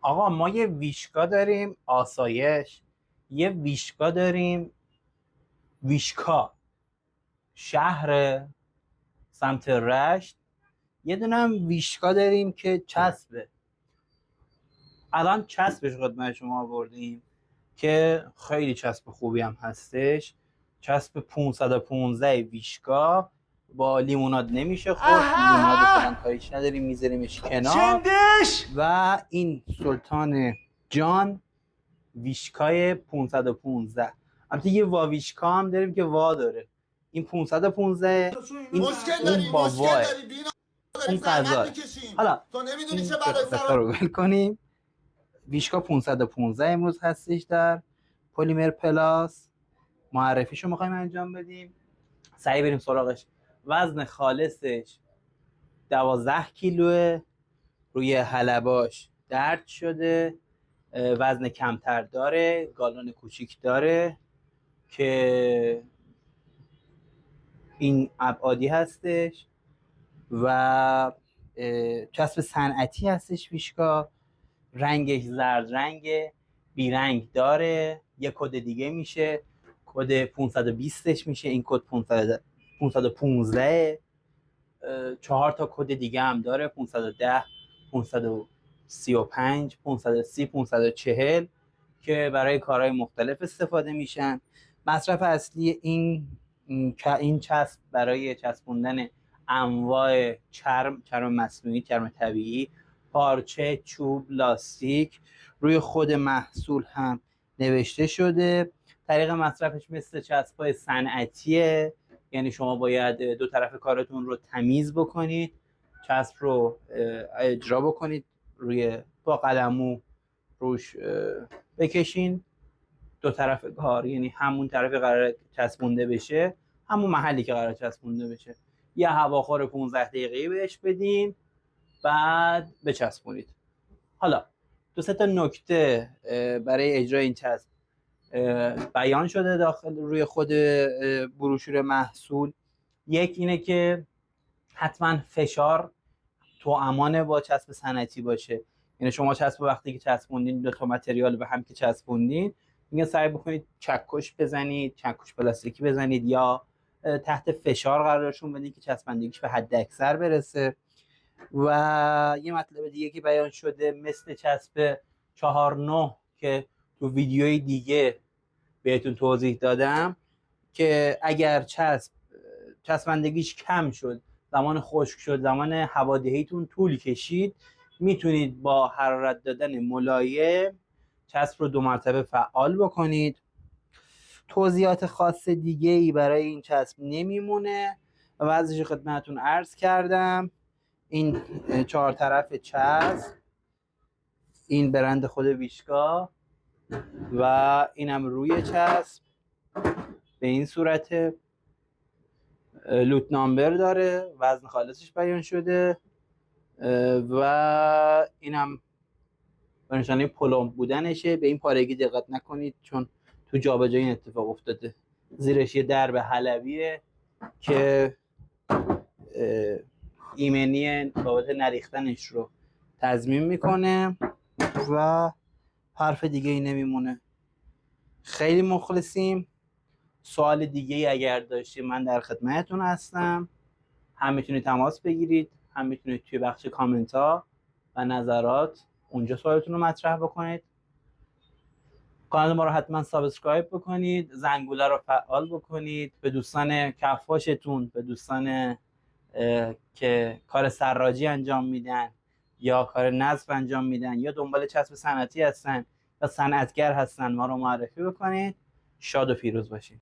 آقا ما یه ویشکا داریم آسایش، یه ویشکا داریم ویشکا شهر سمت رشت، یه دونه هم ویشکا داریم که چسبه. الان چسبش خدمت شما آوردیم که خیلی چسب خوبی هم هستش. چسب 515 ویشکا با لیموناد نمیشه خورد، لیموناد فعلا کاریش نداریم میذاریمش کنار. و این سلطان جان ویشکای 515. البته یه واویشکا هم داریم که وا داره. این 515 این اون با واه اون قضا. حالا این قصه رو ول کنیم. ویشکا 515 امروز هستش در پلیمر پلاس. معرفیشو میخوایم انجام بدیم، سریع بریم سراغش. وزن خالصش 12 کیلوه، روی حلباش درد شده، وزن کمتر داره، گالون کوچیک داره که این ابعادی هستش و چسب صنعتی هستش. ویشکا رنگش زرد رنگه، بیرنگ داره. یه کد دیگه میشه، کد 520ش میشه. این کد 515. 4 تا کد دیگه هم داره، 510 535 530 540 که برای کارهای مختلف استفاده میشن. مصرف اصلی این چسب برای چسبوندن انواع چرم مصنوعی، چرم طبیعی، پارچه، چوب، لاستیک، روی خود محصول هم نوشته شده. طریق مصرفش مثل چسب‌های صنعتیه، یعنی شما باید دو طرف کارتون رو تمیز بکنید، چسب رو اجرا بکنید، با قلمو روش بکشین دو طرف کار، یعنی همون طرفی قرار چسبونده بشه، همون محلی که قرار چسبونده بشه. یه هواخور 15 دقیقه‌ای بهش بدین، بعد بچسبونید. حالا دو سه تا نکته برای اجرای این چسب بیان شده داخل روی خود بروشور محصول. یک اینه که حتما فشار تو امان با چسب صنعتی باشه. یعنی شما چسب وقتی که چسبوندین، دو تا متریال به هم که چسبوندین، میگه سعی بکنید چکش بزنید، چکش پلاستیکی بزنید یا تحت فشار قرارشون بدید که چسبندگیش به حد اکثر برسه. و یه مطلب دیگه که بیان شده مثل چسب 4.9 که تو ویدیوی دیگه بهتون توضیح دادم، که اگر چسبندگیش کم شد، زمان خشک شد، زمان هوادهیتون طول کشید، میتونید با حرارت دادن ملایم چسب رو 2 مرتبه فعال بکنید. توضیحات خاص دیگه ای برای این چسب نمیمونه و وضعش خدمتتون عرض کردم. این 4 طرف چسب، این برند خود ویشکا و اینم روی چسب به این صورت. لوت نامبر داره، وزن خالصش بیان شده و اینم به نشانه پلمب بودنشه. به این پارگی دقت نکنید چون تو جابجایی این اتفاق افتاده. زیرش یه درب حلبیه که ایمنی بابت نریختنش رو تضمین میکنه و حرف دیگه ای نمیمونه. خیلی مخلصیم. سوال دیگه ای اگر داشتید من در خدمتتون هستم. هم میتونید تماس بگیرید، هم میتونید توی بخش کامنت ها و نظرات اونجا سوالتون رو مطرح بکنید. کانال ما رو حتما سابسکرایب بکنید، زنگوله رو فعال بکنید، به دوستان کفاشتون، به دوستان که کار سراجی انجام میدن یا کار نصب انجام میدن یا دنبال چسب صنعتی هستن یا صنعتگر هستن ما رو معرفی بکنید. شاد و پیروز باشید.